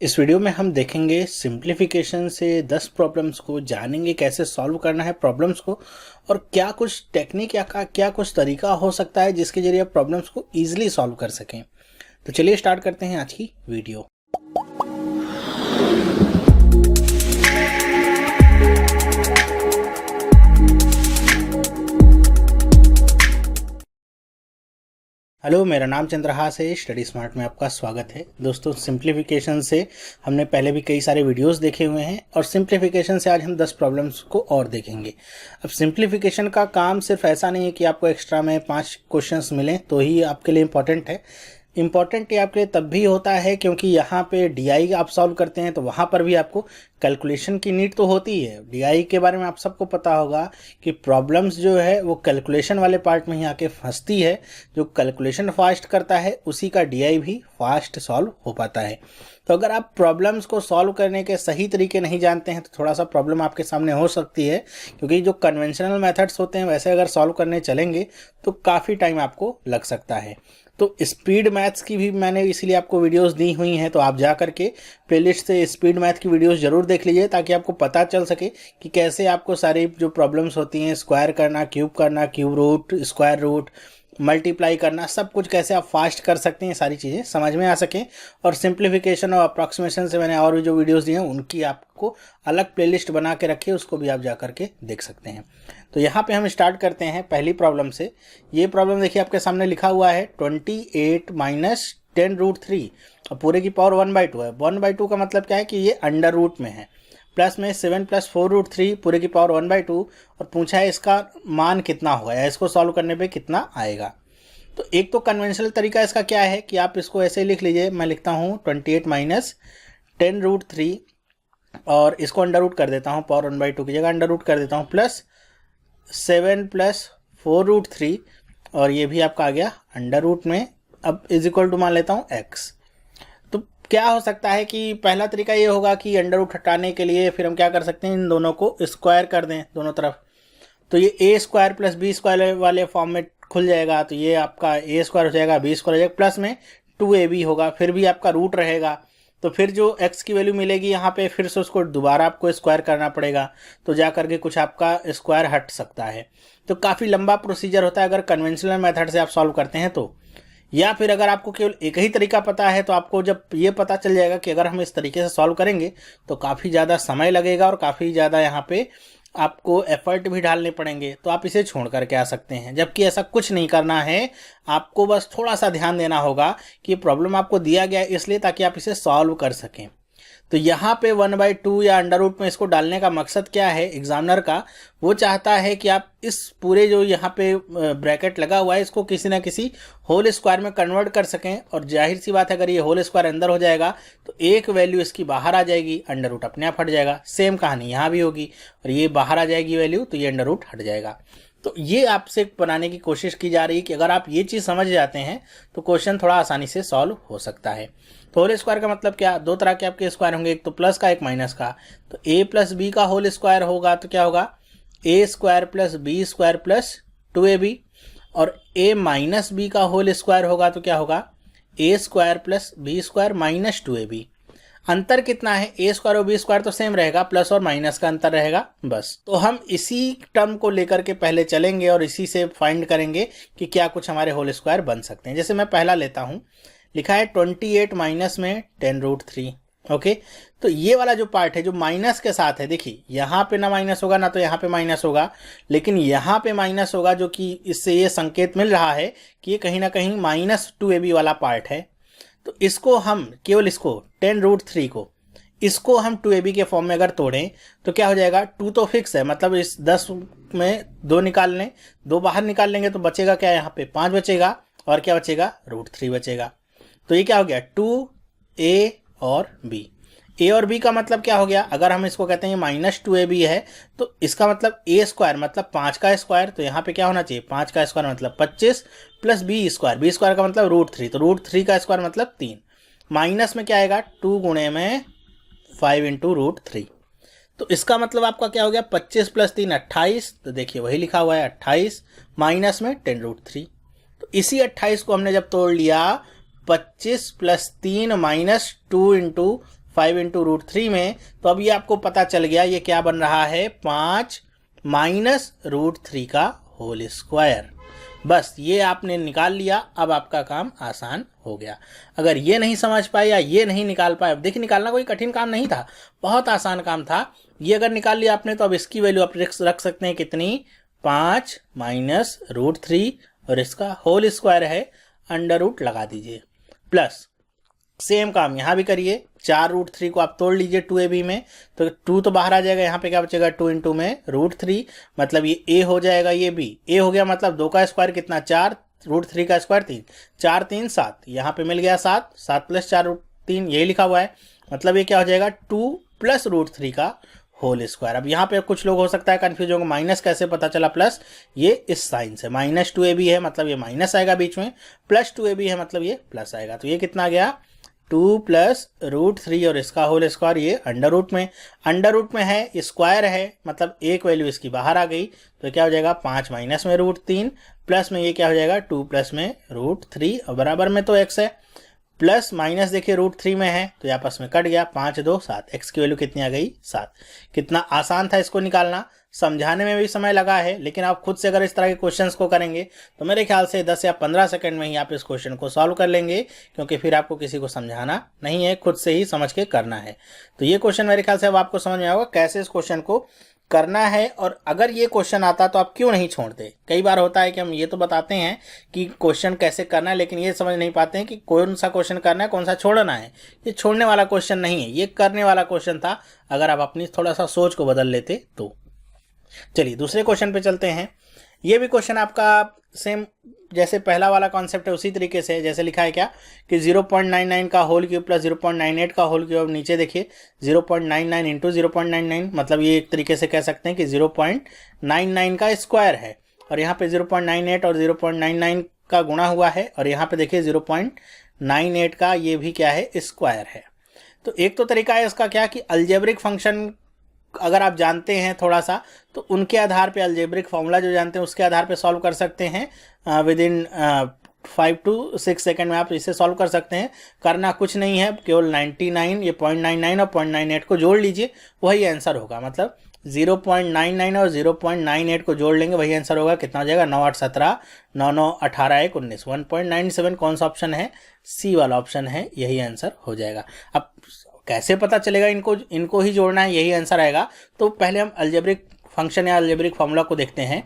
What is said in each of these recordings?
इस वीडियो में हम देखेंगे सिंप्लीफिकेशन से 10 प्रॉब्लम्स को, जानेंगे कैसे सॉल्व करना है प्रॉब्लम्स को और क्या कुछ टेक्निक या क्या कुछ तरीका हो सकता है जिसके जरिए आप प्रॉब्लम्स को ईजिली सॉल्व कर सकें। तो चलिए स्टार्ट करते हैं आज की वीडियो। हेलो, मेरा नाम चंद्रहास है। स्टडी स्मार्ट में आपका स्वागत है। दोस्तों, सिंप्लीफिकेशन से हमने पहले भी कई सारे वीडियोस देखे हुए हैं और सिंप्लीफिकेशन से आज हम 10 प्रॉब्लम्स को और देखेंगे। अब सिंप्लीफिकेशन का काम सिर्फ ऐसा नहीं है कि आपको एक्स्ट्रा में 5 क्वेश्चंस मिलें तो ही आपके लिए इम्पॉर्टेंट है। इम्पॉर्टेंट ये आपके लिए तब भी होता है क्योंकि यहाँ पे डीआई आप सॉल्व करते हैं तो वहाँ पर भी आपको कैलकुलेशन की नीड तो होती है। डीआई के बारे में आप सबको पता होगा कि प्रॉब्लम्स जो है वो कैलकुलेशन वाले पार्ट में ही आके फंसती है। जो कैलकुलेशन फास्ट करता है उसी का डीआई भी फास्ट सॉल्व हो पाता है। तो अगर आप प्रॉब्लम्स को सॉल्व करने के सही तरीके नहीं जानते हैं तो थोड़ा सा प्रॉब्लम आपके सामने हो सकती है, क्योंकि जो कन्वेंशनल मेथड्स होते हैं वैसे अगर सॉल्व करने चलेंगे तो काफ़ी टाइम आपको लग सकता है। तो स्पीड मैथ्स की भी मैंने इसलिए आपको वीडियोस दी हुई हैं, तो आप जा करके प्लेलिस्ट से स्पीड मैथ की वीडियोस जरूर देख लीजिए ताकि आपको पता चल सके कि कैसे आपको सारी जो प्रॉब्लम्स होती हैं, स्क्वायर करना, cube root, square root, multiply करना, सब कुछ कैसे आप फास्ट कर सकते हैं, सारी चीज़ें समझ में आ सकें। और सिंप्लीफिकेशन और अप्रॉक्सीमेशन से मैंने और भी जो वीडियोस दी हैं उनकी आपको अलग प्लेलिस्ट बना के रखी है, उसको भी आप जा करके देख सकते हैं। तो यहाँ पे हम स्टार्ट करते हैं पहली प्रॉब्लम से। ये प्रॉब्लम देखिए आपके सामने लिखा हुआ है 28 माइनस 10√3 और पूरे की पावर 1/2 है। 1/2 का मतलब क्या है कि ये अंडर रूट में है। प्लस में 7 + 4√3 पूरे की पावर 1/2 और पूछा है इसका मान कितना होगा या इसको सॉल्व करने पे कितना आएगा। तो एक तो कन्वेंशनल तरीका इसका क्या है कि आप इसको ऐसे लिख लीजिए। मैं लिखता हूँ 28 माइनस 10√3 और इसको अंडर रूट कर देता हूँ, पावर 1/2 की जगह अंडर रूट कर देता हूँ, प्लस 7 + 4√3 और ये भी आपका आ गया अंडर रूट में। अब इज इक्वल टू मान लेता हूँ x। तो क्या हो सकता है कि पहला तरीका ये होगा कि अंडर रूट हटाने के लिए फिर हम क्या कर सकते हैं, इन दोनों को स्क्वायर कर दें दोनों तरफ। तो ये a² + b² वाले फॉर्म में खुल जाएगा। तो ये आपका a² हो जाएगा, b² हो जाएगा, प्लस में 2ab होगा, फिर भी आपका रूट रहेगा। तो फिर जो x की वैल्यू मिलेगी यहाँ पे फिर से उसको दोबारा आपको स्क्वायर करना पड़ेगा, तो जा करके कुछ आपका स्क्वायर हट सकता है। तो काफ़ी लंबा प्रोसीजर होता है अगर कन्वेंशनल मेथड से आप सॉल्व करते हैं तो। या फिर अगर आपको केवल एक ही तरीका पता है तो आपको जब ये पता चल जाएगा कि अगर हम इस तरीके से सॉल्व करेंगे तो काफ़ी ज़्यादा समय लगेगा और काफ़ी ज़्यादा यहाँ पे आपको एफर्ट भी डालने पड़ेंगे, तो आप इसे छोड़ करके आ सकते हैं। जबकि ऐसा कुछ नहीं करना है, आपको बस थोड़ा सा ध्यान देना होगा कि प्रॉब्लम आपको दिया गया है इसलिए ताकि आप इसे सॉल्व कर सकें। तो यहाँ पे 1/2 या अंडर रूट में इसको डालने का मकसद क्या है एग्जामिनर का, वो चाहता है कि आप इस पूरे जो यहाँ पे ब्रैकेट लगा हुआ है इसको किसी ना किसी होल स्क्वायर में कन्वर्ट कर सकें। और जाहिर सी बात है अगर ये होल स्क्वायर अंदर हो जाएगा तो एक वैल्यू इसकी बाहर आ जाएगी, अंडर रूट अपने आप हट जाएगा। सेम कहानी यहाँ भी होगी और ये बाहर आ जाएगी वैल्यू, तो ये अंडर रूट हट जाएगा। तो ये आपसे बनाने की कोशिश की जा रही है कि अगर आप ये चीज़ समझ जाते हैं तो क्वेश्चन थोड़ा आसानी से सॉल्व हो सकता है। तो होल स्क्वायर का मतलब क्या, दो तरह के आपके स्क्वायर होंगे, एक तो प्लस का एक माइनस का। तो a + b का होल स्क्वायर होगा तो क्या होगा, a² + b² + 2ab। और a - b का होल स्क्वायर होगा तो क्या होगा, a² + b² - 2ab। अंतर कितना है, a² और b² तो सेम रहेगा, प्लस और माइनस का अंतर रहेगा बस। तो हम इसी टर्म को लेकर के पहले चलेंगे और इसी से फाइंड करेंगे कि क्या कुछ हमारे होल स्क्वायर बन सकते हैं। जैसे मैं पहला लेता हूँ, लिखा है 28 माइनस में 10√3। ओके, तो ये वाला जो पार्ट है जो माइनस के साथ है, देखिए यहाँ पे ना माइनस होगा ना तो यहाँ पे माइनस होगा, लेकिन यहाँ पे माइनस होगा, जो कि इससे ये संकेत मिल रहा है कि ये कहीं ना कहीं -2ab वाला पार्ट है। तो इसको हम केवल इसको 10√3 को इसको हम 2ab के फॉर्म में अगर तोड़ें तो क्या हो जाएगा, 2 तो फिक्स है, मतलब इस 10 में 2 निकाल लें, 2 बाहर निकाल लेंगे तो बचेगा क्या, यहाँ पे 5 बचेगा और क्या बचेगा, √3 बचेगा। तो ये क्या हो गया, 2a और b। a और b का मतलब क्या हो गया, अगर हम इसको कहते हैं -2ab है तो इसका मतलब a² मतलब 5 का स्क्वायर, तो यहाँ पे क्या होना चाहिए, 5 का स्क्वायर मतलब 25 प्लस b² का मतलब √3, तो √3 का स्क्वायर मतलब 3। माइनस में क्या आएगा, 2 गुणे में 5 × √3। तो इसका मतलब आपका क्या हो गया, 25 + 3 28। तो देखिए वही लिखा हुआ है 28 माइनस में 10√3। तो इसी 28 को हमने जब तोड़ लिया, 25 + 3 - 2 × 5 इंटू रूट 3 में, तो अब ये आपको पता चल गया ये क्या बन रहा है, 5 माइनस रूट 3 का होल स्क्वायर। बस ये आपने निकाल लिया, अब आपका काम आसान हो गया। अगर ये नहीं समझ पाए या ये नहीं निकाल पाए, अब देखिए निकालना कोई कठिन काम नहीं था, बहुत आसान काम था। ये अगर निकाल लिया आपने तो अब इसकी वैल्यू आप रख सकते हैं कितनी, 5 माइनस रूट 3 और इसका होल स्क्वायर है, अंडर रूट लगा दीजिए, प्लस सेम काम यहाँ भी करिए, 4 रूट 3 को आप तोड़ लीजिए 2ab में, तो 2 तो बाहर आ जाएगा, यहाँ पे क्या बचेगा 2 इंटू में रूट 3, मतलब ये a हो जाएगा, ये b, a हो गया, मतलब 2 का स्क्वायर कितना 4, रूट 3 का स्क्वायर 3, 4 3 7, यहाँ पे मिल गया 7, 7 प्लस 4 रूट 3 यही लिखा हुआ है, मतलब ये क्या हो जाएगा 2 प्लस रूट 3 का होल स्क्वायर। अब यहाँ पे कुछ लोग हो सकता है कंफ्यूज होंगे, माइनस कैसे पता चला प्लस, ये इस साइन से, माइनस 2ab है मतलब ये माइनस आएगा बीच में, प्लस 2ab है मतलब ये प्लस आएगा, तो ये कितना आ गया 2 प्लस रूट 3 और इसका होल स्क्वायर, ये अंडर रूट में है, स्क्वायर है मतलब एक वैल्यू इसकी बाहर आ गई, तो क्या हो जाएगा 5 माइनस में रूट 3 प्लस में ये क्या हो जाएगा 2 प्लस में रूट 3 और बराबर में तो x है, प्लस माइनस देखिए रूट 3 में है तो ये आपस में कट गया, 5 2 7, x की वैल्यू कितनी आ गई 7। कितना आसान था इसको निकालना, समझाने में भी समय लगा है, लेकिन आप खुद से अगर इस तरह के क्वेश्चंस को करेंगे तो मेरे ख्याल से 10 या 15 सेकंड में ही आप इस क्वेश्चन को सॉल्व कर लेंगे, क्योंकि फिर आपको किसी को समझाना नहीं है, खुद से ही समझ के करना है। तो ये क्वेश्चन मेरे ख्याल से अब आपको समझ में आएगा कैसे इस क्वेश्चन को करना है, और अगर ये क्वेश्चन आता तो आप क्यों नहीं छोड़ते। कई बार होता है कि हम ये तो बताते हैं कि क्वेश्चन कैसे करना है, लेकिन ये समझ नहीं पाते हैं कि कौन सा क्वेश्चन करना है कौन सा छोड़ना है। ये छोड़ने वाला क्वेश्चन नहीं है, ये करने वाला क्वेश्चन था, अगर आप अपनी थोड़ा सा सोच को बदल लेते तो। चलिए दूसरे क्वेश्चन पे चलते हैं। ये भी क्वेश्चन आपका सेम जैसे पहला वाला कॉन्सेप्ट है उसी तरीके से, जैसे लिखा है क्या कि 0.99 का होल क्यूब प्लस 0.98 का होल क्यूब। नीचे देखिए 0.99 इंटू 0.99, मतलब ये एक तरीके से कह सकते हैं कि 0.99 का स्क्वायर है, और यहाँ पे 0.98 और 0.99 का गुणा हुआ है, और यहाँ पे देखिए 0.98 का ये भी क्या है स्क्वायर है। तो एक तो तरीका है इसका क्या कि अलजेब्रिक फंक्शन अगर आप जानते हैं थोड़ा सा, तो उनके आधार पे अलजेब्रिक फॉर्मूला जो जानते हैं उसके आधार पे सॉल्व कर सकते हैं, विद इन 5 to 6 सेकेंड में आप इसे सॉल्व कर सकते हैं। करना कुछ नहीं है, केवल 99 ये 0.99 और 0.98 को जोड़ लीजिए, वही आंसर होगा। मतलब 0.99 और 0.98 को जोड़ लेंगे, वही आंसर होगा। कितना हो जाएगा 9 8 17, 9 9 18 1 19, 1.97 कौन सा ऑप्शन है, सी वाला ऑप्शन है, यही आंसर हो जाएगा। अब कैसे पता चलेगा इनको ही जोड़ना है यही आंसर आएगा। तो पहले हम अलजेब्रिक फंक्शन या अलजेब्रिक फॉर्मूला को देखते हैं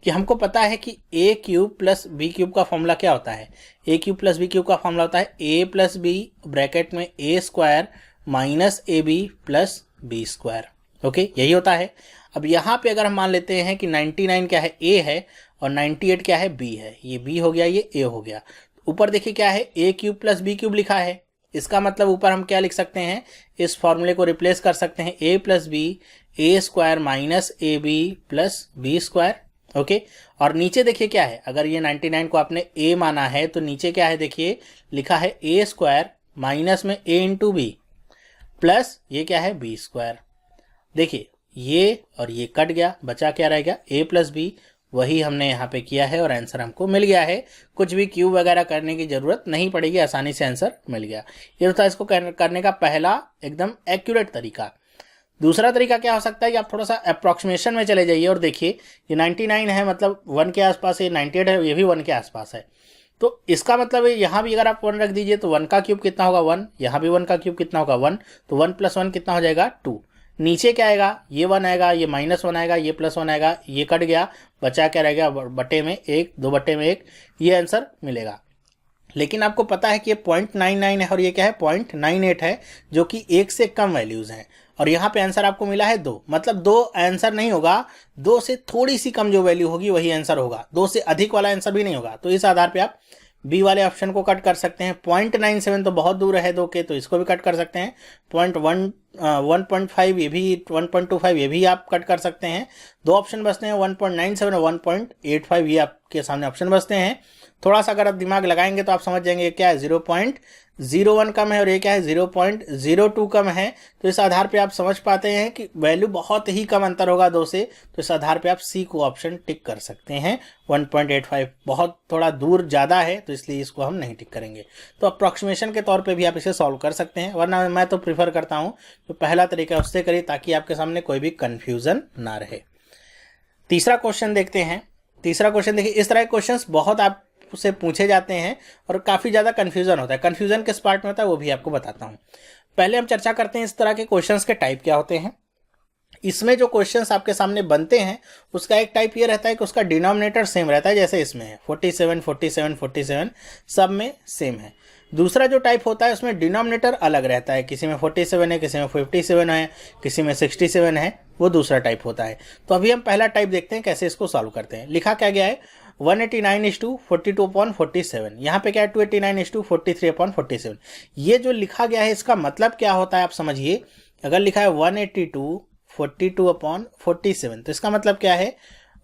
कि हमको पता है कि a cube plus B cube का फॉर्मूला क्या होता है। a cube plus B cube का फॉर्मूला होता है a प्लस बी ब्रैकेट में a square minus A B plus B square. Okay, यही होता है। अब यहाँ पे अगर हम मान लेते हैं कि 99 क्या है a है और 98 क्या है b है, ये b हो गया ये a हो गया। ऊपर देखिए क्या है a cube plus B cube लिखा है, इसका मतलब ऊपर हम क्या लिख सकते हैं, इस फॉर्मूले को रिप्लेस कर सकते हैं a plus B A square minus A B plus B square. Okay, और नीचे देखिए क्या है, अगर ये 99 को आपने a माना है तो नीचे क्या है देखिए लिखा है a स्क्वायर माइनस में a इंटू बी प्लस ये क्या है b स्क्वायर। देखिए ये और ये कट गया, बचा क्या रह गया a प्लस बी, वही हमने यहाँ पे किया है और आंसर हमको मिल गया है। कुछ भी क्यूब वगैरह करने की जरूरत नहीं पड़ेगी, आसानी से आंसर मिल गया। ये था इसको करने का पहला एकदम एक्यूरेट तरीका। दूसरा तरीका क्या हो सकता है कि आप थोड़ा सा अप्रॉक्सीमेशन में चले जाइए और देखिए ये 99 है मतलब 1 के आसपास है, 98 है ये भी 1 के आसपास है, तो इसका मतलब यहाँ भी अगर आप 1 रख दीजिए तो 1 का क्यूब कितना होगा 1, यहाँ भी 1 का क्यूब कितना होगा 1, तो 1 प्लस 1 कितना हो जाएगा 2। नीचे क्या आएगा, ये 1 आएगा, ये -1 आएगा, ये +1 आएगा, ये कट गया, बचा क्या रह गया बटे में 1, 2 बटे में 1, ये आंसर मिलेगा। लेकिन आपको पता है कि ये 0.99 है और ये क्या है 0.98 है, जो कि 1 से कम वैल्यूज़ हैं, और यहाँ पे आंसर आपको मिला है 2, मतलब 2 आंसर नहीं होगा, 2 से थोड़ी सी कम जो वैल्यू होगी वही आंसर होगा, 2 से अधिक वाला आंसर भी नहीं होगा। तो इस आधार पे आप बी वाले ऑप्शन को कट कर सकते हैं। 0.97 तो बहुत दूर है 2 के, तो इसको भी कट कर सकते हैं। 1.5 ये भी, 1.25 ये भी आप कट कर सकते हैं। 2 ऑप्शन बचते हैं 1.97 और 1.85, ये आपके सामने ऑप्शन बचते हैं। थोड़ा सा अगर आप दिमाग लगाएंगे तो आप समझ जाएंगे क्या है, 0.01 कम है और ये क्या है, 0.02 कम है। तो इस आधार पे आप समझ पाते हैं कि वैल्यू बहुत ही कम अंतर होगा 2 से, तो इस आधार पे आप सी को ऑप्शन टिक कर सकते हैं। 1.85 बहुत थोड़ा दूर ज़्यादा है, तो इसलिए इसको हम नहीं टिक करेंगे। तो अप्रॉक्सीमेशन के तौर पे भी आप इसे सॉल्व कर सकते हैं, वरना मैं तो प्रीफर करता हूँ तो पहला तरीका उससे करिए ताकि आपके सामने कोई भी कन्फ्यूज़न ना रहे। तीसरा क्वेश्चन देखते हैं। तीसरा क्वेश्चन देखिए, इस तरह के क्वेश्चंस बहुत आपसे पूछे जाते हैं और काफ़ी ज़्यादा कन्फ्यूज़न होता है। कन्फ्यूज़न किस पार्ट में होता है वो भी आपको बताता हूँ। पहले हम चर्चा करते हैं इस तरह के क्वेश्चंस के टाइप क्या होते हैं। इसमें जो क्वेश्चंस आपके सामने बनते हैं उसका एक टाइप ये रहता है कि उसका डिनोमिनेटर सेम रहता है, जैसे इसमें है 47, 47, 47 सब में सेम है। दूसरा जो टाइप होता है उसमें डिनोमिनेटर अलग रहता है, किसी में 47 है, किसी में 57 है, किसी में 67 है, वो दूसरा टाइप होता है। तो अभी हम पहला टाइप देखते हैं कैसे इसको सॉल्व करते हैं। लिखा क्या गया है, 189:42/47। यहाँ पे क्या है, 289:43/47। ये जो लिखा गया है इसका मतलब क्या होता है आप समझिए। अगर लिखा है 182/42 तो इसका मतलब क्या है,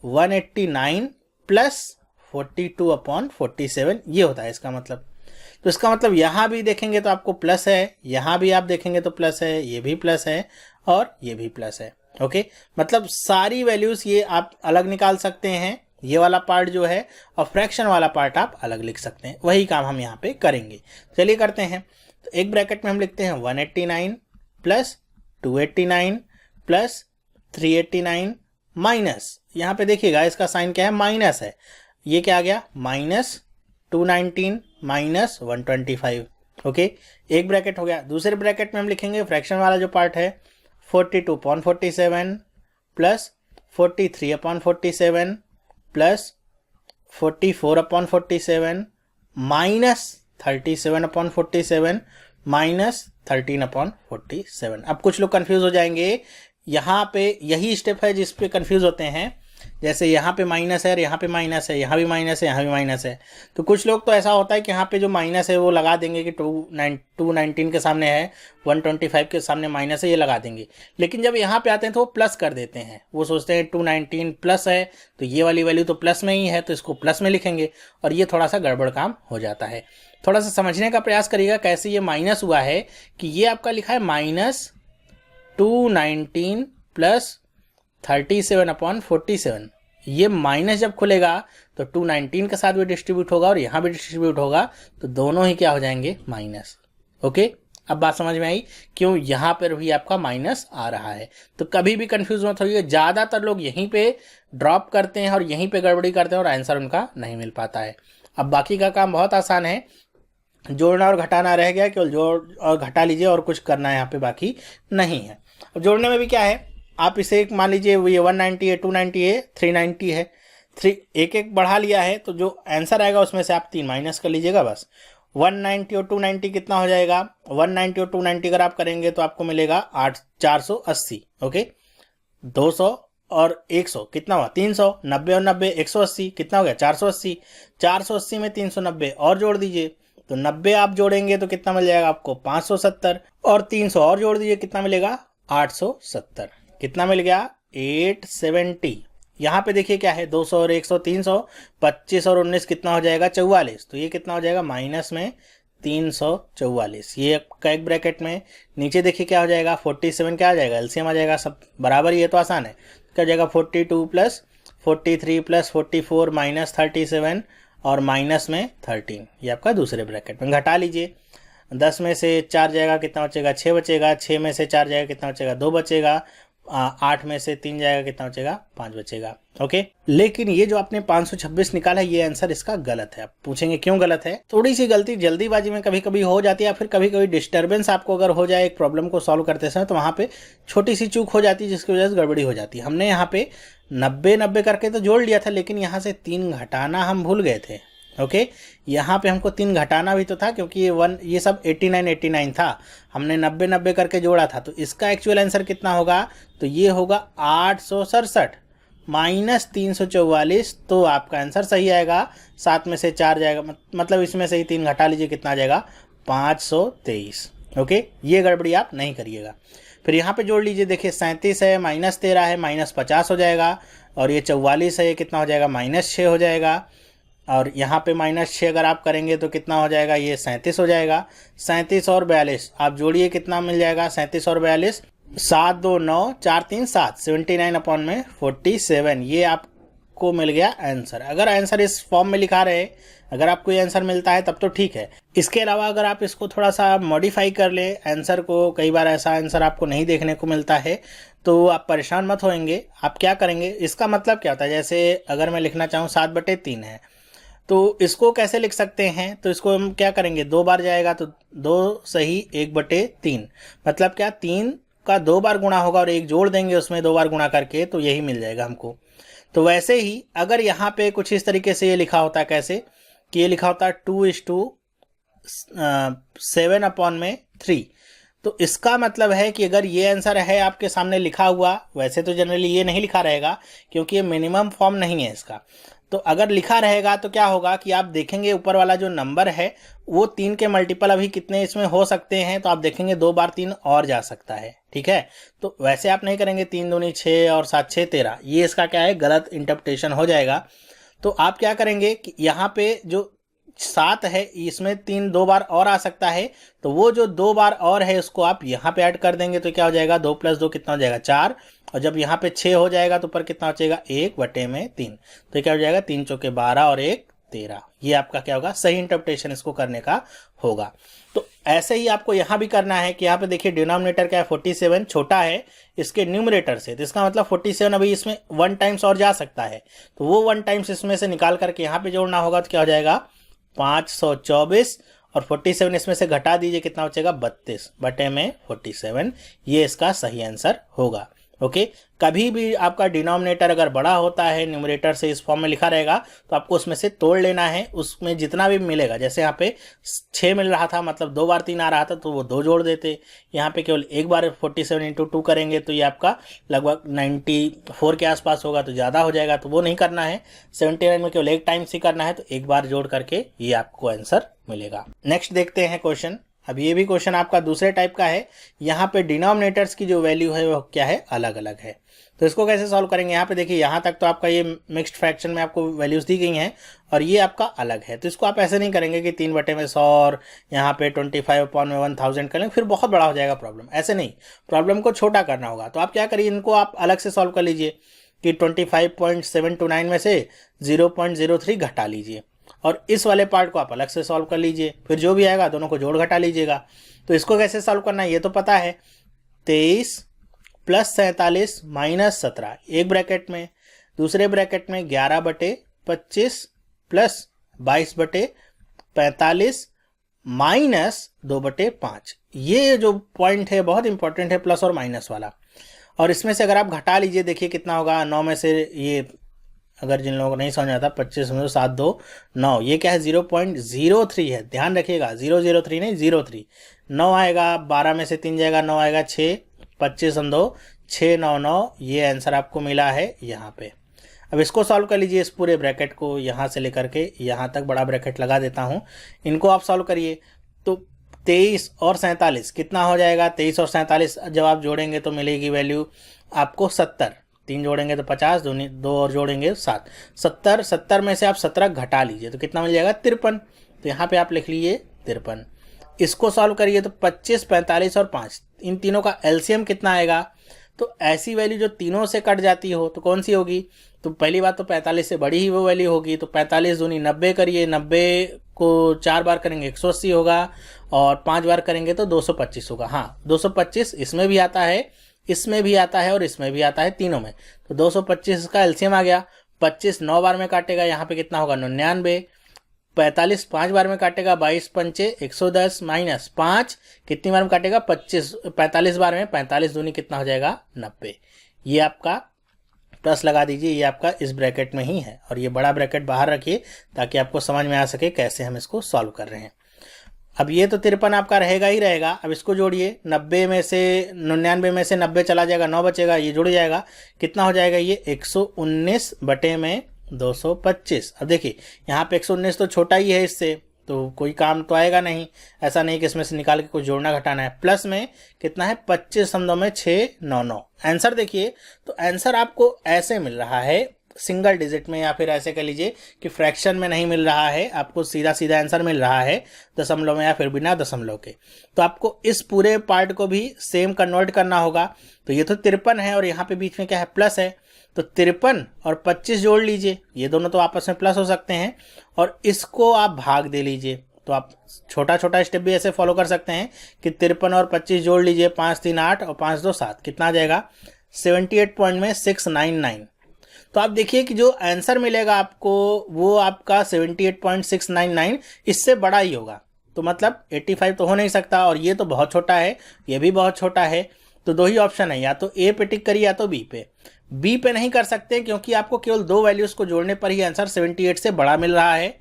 189 प्लस 42/47 ये होता है इसका मतलब। तो इसका मतलब यहाँ भी देखेंगे तो आपको प्लस है, यहाँ भी आप देखेंगे तो प्लस है, ये भी प्लस है और ये भी प्लस है। ओके, मतलब सारी वैल्यूज ये आप अलग निकाल सकते हैं, ये वाला पार्ट जो है, और फ्रैक्शन वाला पार्ट आप अलग लिख सकते हैं। वही काम हम यहाँ पे करेंगे। चलिए करते हैं। तो एक ब्रैकेट में हम लिखते हैं 189 प्लस 289 प्लस 389 माइनस, यहाँ पे देखिएगा इसका साइन क्या है, माइनस है। ये क्या आ गया, माइनस 219 माइनस 125। ओके, एक ब्रैकेट हो गया। दूसरे ब्रैकेट में हम लिखेंगे फ्रैक्शन वाला जो पार्ट है, 42/47 प्लस 43/47 प्लस 44/47 माइनस 37/47 माइनस 13/47। अब कुछ लोग कंफ्यूज हो जाएंगे, यहाँ पे यही स्टेप है जिस पे कंफ्यूज होते हैं। जैसे यहाँ पे माइनस है और यहाँ पे माइनस है, यहाँ भी माइनस है, यहाँ भी माइनस है। तो कुछ लोग तो ऐसा होता है कि यहाँ पे जो माइनस है वो लगा देंगे कि 219 के सामने है, 125 के सामने माइनस है, ये लगा देंगे। लेकिन जब यहाँ पे आते हैं तो वो प्लस कर देते हैं। वो सोचते हैं 219 प्लस है तो ये वाली वैल्यू तो प्लस में ही है, तो इसको प्लस में लिखेंगे, और ये थोड़ा सा गड़बड़ काम हो जाता है। थोड़ा सा समझने का प्रयास करिएगा कैसे ये माइनस हुआ है, कि ये आपका लिखा है माइनस 219 प्लस 37/47। ये माइनस जब खुलेगा तो 219 के साथ भी डिस्ट्रीब्यूट होगा और यहाँ भी डिस्ट्रीब्यूट होगा, तो दोनों ही क्या हो जाएंगे, माइनस। ओके, अब बात समझ में आई क्यों यहाँ पर भी आपका माइनस आ रहा है। तो कभी भी कंफ्यूज मत होइए, ज़्यादातर लोग यहीं पे ड्रॉप करते हैं और यहीं पे गड़बड़ी करते हैं और आंसर उनका नहीं मिल पाता है। अब बाकी का काम बहुत आसान है, जोड़ना और घटाना रह गया, केवल जोड़ और घटा लीजिए और कुछ करना यहाँ पे बाकी नहीं है। अब जोड़ने में भी क्या है, आप इसे एक मान लीजिए ये 190 है, 290 है, 390 है, एक एक बढ़ा लिया है, तो जो आंसर आएगा उसमें से आप 3 माइनस कर लीजिएगा बस। 190 और 290 कितना हो जाएगा, 190 और 290 अगर आप करेंगे तो आपको मिलेगा 480। ओके, 200 और 100 कितना हुआ, 300, 90 और 90 180 कितना हो गया, 480। 480 में 390 और जोड़ दीजिए, तो 90 आप जोड़ेंगे तो कितना मिल जाएगा आपको, 570, और 300 और जोड़ दीजिए कितना मिलेगा, 870। कितना मिल गया, 870। यहाँ पे देखिए क्या है, 200 और 100 300, 25 और 19 कितना हो जाएगा, 44। तो ये कितना हो जाएगा, माइनस में 344। ये का एक ब्रैकेट में। नीचे देखिए क्या हो जाएगा, 47 क्या आ जाएगा, एलसीएम आ जाएगा, सब बराबर, ये तो आसान है। क्या हो जाएगा, 42 प्लस 43 प्लस 44 माइनस 37 और माइनस में 13। ये आपका दूसरे ब्रैकेट में। घटा लीजिए, 10 में से 4 जाएगा कितना बचेगा, 6 बचेगा। 6 में से 4 जाएगा कितना बचेगा, 2 बचेगा। 8 में से 3 जाएगा कितना बचेगा, 5 बचेगा। ओके, लेकिन ये जो आपने 526 निकाला है, ये आंसर इसका गलत है। आप पूछेंगे क्यों गलत है। थोड़ी सी गलती जल्दीबाजी में कभी कभी हो जाती है, या फिर कभी कभी डिस्टर्बेंस आपको अगर हो जाए एक प्रॉब्लम को सॉल्व करते समय, तो वहाँ पे छोटी सी चूक हो जाती है जिसकी वजह से गड़बड़ी हो जाती है। हमने यहाँ पे 90 करके तो जोड़ लिया था, लेकिन यहाँ से 3 घटाना हम भूल गए थे। ओके, यहाँ पे हमको 3 घटाना भी तो था, क्योंकि ये सब 89 था, हमने 90 करके जोड़ा था। तो इसका एक्चुअल आंसर कितना होगा, तो ये होगा 867 माइनस 344। तो आपका आंसर सही आएगा। 7 में से 4 जाएगा, मतलब इसमें से ही 3 घटा लीजिए कितना आ जाएगा, 523। ओके, ये गड़बड़ी आप नहीं करिएगा। फिर यहाँ पे जोड़ लीजिए, देखिए 37 है माइनस 13 है, माइनस 50 हो जाएगा, और ये 44 है, ये कितना हो जाएगा, माइनस 6 हो जाएगा। और यहाँ पे -6 अगर आप करेंगे तो कितना हो जाएगा, ये 37 हो जाएगा। 37 और 42 आप जोड़िए, कितना मिल जाएगा, 37 और 42, 7 2 9 4 3 7, 79 अपॉन में 47, ये आपको मिल गया आंसर। अगर आंसर इस फॉर्म में लिखा रहे, अगर आपको ये आंसर मिलता है तब तो ठीक है। इसके अलावा अगर आप इसको थोड़ा सा मॉडिफाई कर ले आंसर को, कई बार ऐसा आंसर आपको नहीं देखने को मिलता है, तो आप परेशान मत होएंगे। आप क्या करेंगे, इसका मतलब क्या होता है, जैसे अगर मैं लिखना चाहूँ 7/3 है, तो इसको कैसे लिख सकते हैं, तो इसको हम क्या करेंगे, 2 बार जाएगा तो 2 सही 1/3, मतलब क्या 3 का 2 बार गुणा होगा और 1 जोड़ देंगे उसमें 2 बार गुणा करके, तो यही मिल जाएगा हमको। तो वैसे ही अगर यहाँ पे कुछ इस तरीके से ये लिखा होता, कैसे कि ये लिखा होता 2:7/3, तो इसका मतलब है कि अगर ये आंसर है आपके सामने लिखा हुआ, वैसे तो जनरली ये नहीं लिखा रहेगा क्योंकि ये मिनिमम फॉर्म नहीं है इसका, तो अगर लिखा रहेगा तो क्या होगा कि आप देखेंगे ऊपर वाला जो नंबर है वो 3 के मल्टीपल अभी कितने इसमें हो सकते हैं, तो आप देखेंगे 2 बार 3 और जा सकता है, ठीक है। तो वैसे आप नहीं करेंगे, 3 दूनी 6 और 7 6 13, ये इसका क्या है, गलत इंटरप्रिटेशन हो जाएगा। तो आप क्या करेंगे कि यहाँ पे जो 7 है इसमें 3 2 बार और आ सकता है, तो वो जो 2 बार और है उसको आप यहाँ पे ऐड कर देंगे, तो क्या हो जाएगा, 2 + 2 कितना हो जाएगा, 4, और जब यहाँ पे 6 हो जाएगा तो ऊपर कितना बचेगा, 1/3, तो क्या हो जाएगा, 3 चौके 12 और 1 13, ये आपका क्या होगा, सही इंटरप्रिटेशन इसको करने का होगा। तो ऐसे ही आपको यहाँ भी करना है कि यहाँ पे देखिए डिनोमिनेटर क्या है, 47 छोटा है इसके न्यूमरेटर से, तो इसका मतलब 47 अभी इसमें 1 टाइम्स और जा सकता है, तो वो 1 टाइम्स इसमें से निकाल करके यहाँ पे जोड़ना होगा, तो क्या हो जाएगा 524, और 47 इसमें से घटा दीजिए, कितना बचेगा, 32/47, ये इसका सही आंसर होगा। ओके, कभी भी आपका डिनोमिनेटर अगर बड़ा होता है न्यूमरेटर से, इस फॉर्म में लिखा रहेगा, तो आपको उसमें से तोड़ लेना है, उसमें जितना भी मिलेगा, जैसे यहाँ पे 6 मिल रहा था, मतलब 2 बार 3 आ रहा था, तो वो 2 जोड़ देते, यहाँ पे केवल एक बार 47 × 2 करेंगे तो ये आपका लगभग 94 के आसपास होगा, तो ज़्यादा हो जाएगा, तो वो नहीं करना है। 79 में केवल एक टाइम्स ही करना है, तो एक बार जोड़ करके ये आपको आंसर मिलेगा। नेक्स्ट देखते हैं क्वेश्चन। अब ये भी क्वेश्चन आपका दूसरे टाइप का है, यहाँ पे डिनोमिनेटर्स की जो वैल्यू है वो क्या है, अलग अलग है, तो इसको कैसे सॉल्व करेंगे। यहाँ पे देखिए, यहाँ तक तो आपका ये मिक्स्ड फ्रैक्शन में आपको वैल्यूज दी गई हैं और ये आपका अलग है, तो इसको आप ऐसे नहीं करेंगे कि 3/100 और यहाँ पे 25/1000 करेंगे, फिर बहुत बड़ा हो जाएगा प्रॉब्लम, ऐसे नहीं, प्रॉब्लम को छोटा करना होगा। तो आप क्या करिए, इनको आप अलग से सॉल्व कर लीजिए कि 25.729 में से 0.03 घटा लीजिए, और इस वाले पार्ट को आप अलग से सॉल्व कर लीजिए, फिर जो भी आएगा दोनों को जोड़ घटा लीजिएगा। तो इसको कैसे सॉल्व करना है ये तो पता है, 23 + 47 - 17, एक ब्रैकेट में, दूसरे ब्रैकेट में 11/25 + 22/45 - 2/5, ये जो पॉइंट है बहुत इंपॉर्टेंट है, प्लस और माइनस वाला। और इसमें से अगर आप घटा लीजिए, देखिए कितना होगा, 9 में से ये, अगर जिन लोगों को नहीं समझ आता, 25.729, ये क्या है, 0.03 है, ध्यान रखिएगा, 003 नहीं, 03, 9 आएगा, 12 में से 3 जाएगा, 9 आएगा, 6, 25/699, ये आंसर आपको मिला है यहाँ पे। अब इसको सॉल्व कर लीजिए, इस पूरे ब्रैकेट को यहाँ से लेकर के यहाँ तक बड़ा ब्रैकेट लगा देता हूँ, इनको आप सॉल्व करिए, तो 23 और 47 कितना हो जाएगा, 23 और 47 जब आप जोड़ेंगे तो मिलेगी वैल्यू आपको 70, 3 जोड़ेंगे तो 50, 2 और जोड़ेंगे 7, 70 में से आप 17 घटा लीजिए तो कितना मिल जाएगा, 53, तो यहाँ पे आप लिख लीजिए 53। इसको सॉल्व करिए तो 25, 45 और 5, इन तीनों का एलसीएम कितना आएगा, तो ऐसी वैल्यू जो तीनों से कट जाती हो तो कौन सी होगी, तो पहली बात तो 45 से बड़ी ही वो वैल्यू होगी, तो 45 दूनी 90 करिए, 90 को 4 बार करेंगे 180 होगा, और 5 बार करेंगे तो 225 होगा। हाँ, 225 इसमें भी आता है, इसमें भी आता है और इसमें भी आता है, तीनों में, तो 225 का एलसीएम आ गया। 25 9 बार में काटेगा, यहाँ पे कितना होगा, 99, 45 5 बार में काटेगा, 22 पंचे 110 - 5 कितनी बार में काटेगा, 45 बार में, 45 दूनी कितना हो जाएगा, 90, ये आपका प्लस लगा दीजिए, ये आपका इस ब्रैकेट में ही है, और ये बड़ा ब्रैकेट बाहर रखिए ताकि आपको समझ में आ सके कैसे हम इसको सॉल्व कर रहे हैं। अब ये तो 53 आपका रहेगा ही रहेगा, अब इसको जोड़िए, 99 में से 90 चला जाएगा, 9 बचेगा, ये जुड़ जाएगा, कितना हो जाएगा, ये 119/225। अब देखिए यहाँ पे 119 तो छोटा ही है इससे, तो कोई काम तो आएगा नहीं, ऐसा नहीं कि इसमें से निकाल के कुछ जोड़ना घटाना है। प्लस में कितना है, 25.699। आंसर देखिए, तो आंसर आपको ऐसे मिल रहा है, सिंगल डिजिट में या फिर ऐसे कह लीजिए कि फ्रैक्शन में नहीं मिल रहा है, आपको सीधा सीधा आंसर मिल रहा है दशमलव में या फिर बिना दशमलव के, तो आपको इस पूरे पार्ट को भी सेम कन्वर्ट करना होगा। तो ये तो 53 है और यहाँ पे बीच में क्या है, प्लस है, तो 53 और 25 जोड़ लीजिए, ये दोनों तो आपस में प्लस हो सकते हैं, और इसको आप भाग दे लीजिए। तो आप छोटा छोटा स्टेप भी ऐसे फॉलो कर सकते हैं कि 53 और 25 जोड़ लीजिए, 5 3 8 और 5 2 7, कितना आ जाएगा 78 पॉइंट में 699। तो आप देखिए कि जो आंसर मिलेगा आपको वो आपका 78.699 इससे बड़ा ही होगा। तो मतलब 85 तो हो नहीं सकता, और ये तो बहुत छोटा है, ये भी बहुत छोटा है। तो दो ही ऑप्शन है, या तो ए पे टिक करिए या तो बी पे। बी पे नहीं कर सकते क्योंकि आपको केवल दो वैल्यूज को जोड़ने पर ही आंसर 78 से बड़ा मिल रहा है।